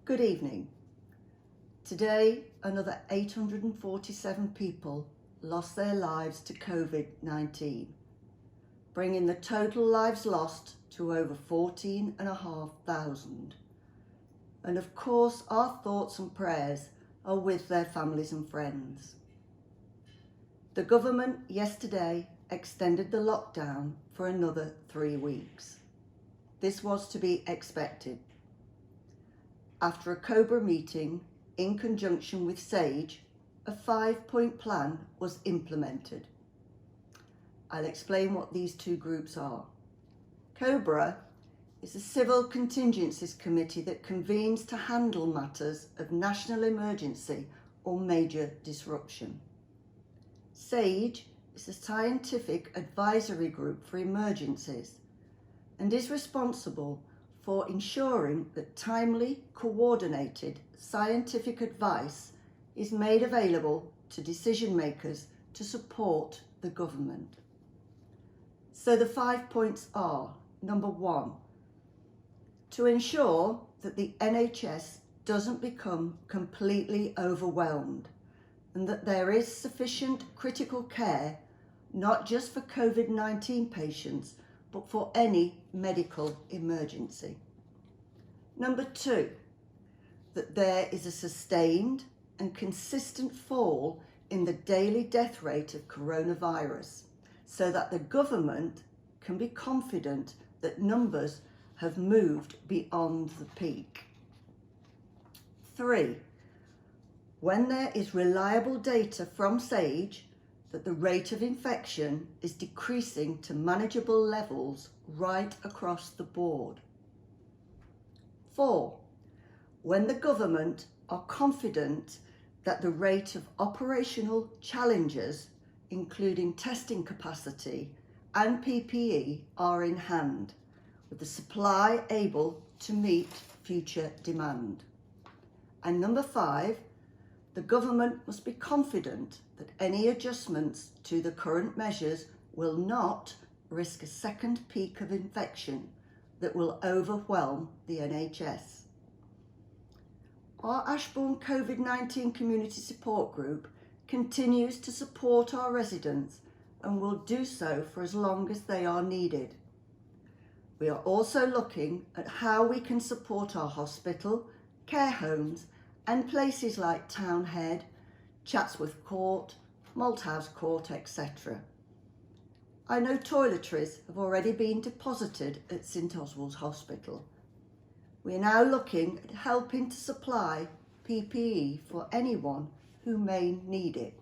Good evening. Today, another 847 people lost their lives to COVID-19, bringing the total lives lost to over 14,500. And of course, our thoughts and prayers are with their families and friends. The government yesterday extended the lockdown for another 3 weeks. This was to be expected. After a COBRA meeting in conjunction with SAGE, a 5-point plan was implemented. I'll explain what these two groups are. COBRA is a civil contingencies committee that convenes to handle matters of national emergency or major disruption. SAGE is a scientific advisory group for emergencies and is responsible for ensuring that timely, coordinated scientific advice is made available to decision makers to support the government. So the 5 points are: number 1, to ensure that the NHS doesn't become completely overwhelmed and that there is sufficient critical care, not just for COVID-19 patients, but for any medical emergency. Number 2, that there is a sustained and consistent fall in the daily death rate of coronavirus, so that the government can be confident that numbers have moved beyond the peak. 3, when there is reliable data from SAGE that the rate of infection is decreasing to manageable levels right across the board. 4, when the government are confident that the rate of operational challenges, including testing capacity and PPE, are in hand, with the supply able to meet future demand. And number 5, the government must be confident that any adjustments to the current measures will not risk a second peak of infection that will overwhelm the NHS. Our Ashbourne COVID-19 Community Support Group continues to support our residents and will do so for as long as they are needed. We are also looking at how we can support our hospital, care homes and places like Townhead, Chatsworth Court, Malthouse Court, etc. I know toiletries have already been deposited at St Oswald's Hospital. We are now looking at helping to supply PPE for anyone who may need it.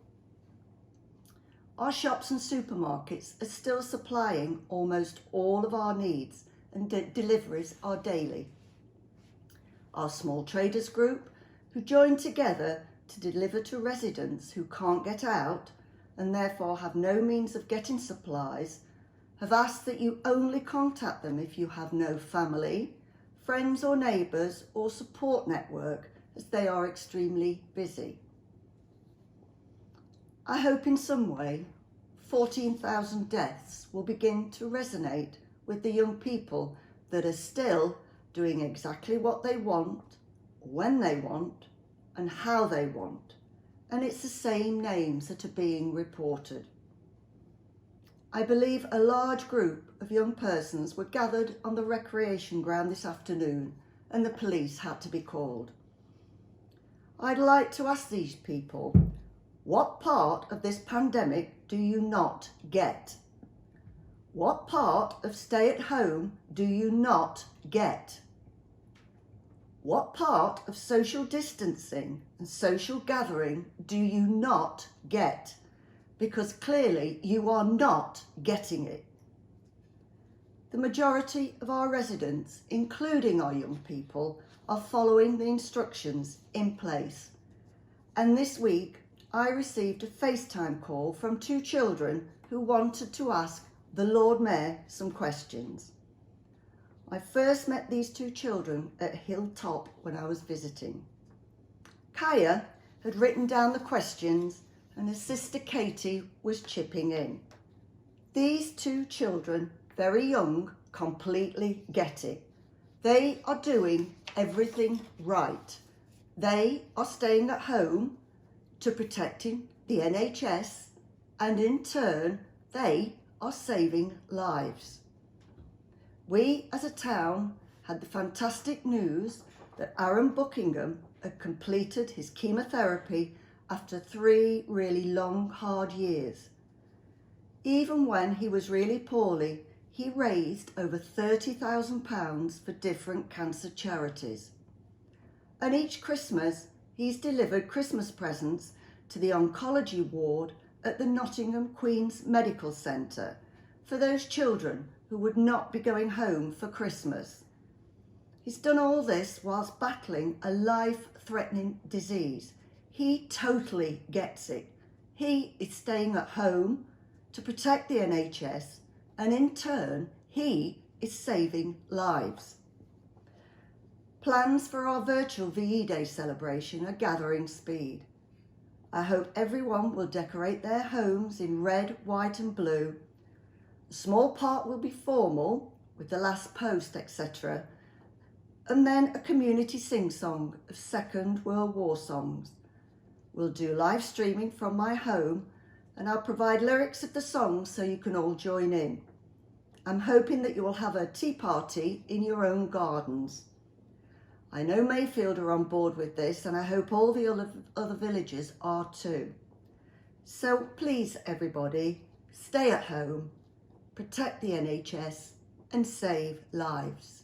Our shops and supermarkets are still supplying almost all of our needs and deliveries are daily. Our small traders group, who join together to deliver to residents who can't get out and therefore have no means of getting supplies, have asked that you only contact them if you have no family, friends or neighbours or support network, as they are extremely busy. I hope in some way 14,000 deaths will begin to resonate with the young people that are still doing exactly what they want, when they want and how they want, and it's the same names that are being reported. I believe a large group of young persons were gathered on the recreation ground this afternoon and the police had to be called. I'd like to ask these people, what part of this pandemic do you not get? What part of stay at home do you not get? What part of social distancing and social gathering do you not get? Because clearly you are not getting it. The majority of our residents, including our young people, are following the instructions in place. And this week I received a FaceTime call from 2 children who wanted to ask the Lord Mayor some questions. I first met these 2 children at Hilltop when I was visiting. Kaya had written down the questions and her sister Katie was chipping in. These 2 children, very young, completely get it. They are doing everything right. They are staying at home to protecting the NHS, and in turn, they are saving lives. We as a town had the fantastic news that Aaron Buckingham had completed his chemotherapy after 3 really long, hard years. Even when he was really poorly, he raised over £30,000 for different cancer charities. And each Christmas, he's delivered Christmas presents to the oncology ward at the Nottingham Queen's Medical Centre for those children who would not be going home for Christmas. He's done all this whilst battling a life-threatening disease. He totally gets it. He is staying at home to protect the NHS, and in turn, he is saving lives. Plans for our virtual VE Day celebration are gathering speed. I hope everyone will decorate their homes in red, white and blue. A small part will be formal, with the last post, etc. And then a community sing-song of Second World War songs. We'll do live streaming from my home, and I'll provide lyrics of the songs so you can all join in. I'm hoping that you will have a tea party in your own gardens. I know Mayfield are on board with this, and I hope all the other villages are too. So please, everybody, stay at home, protect the NHS and save lives.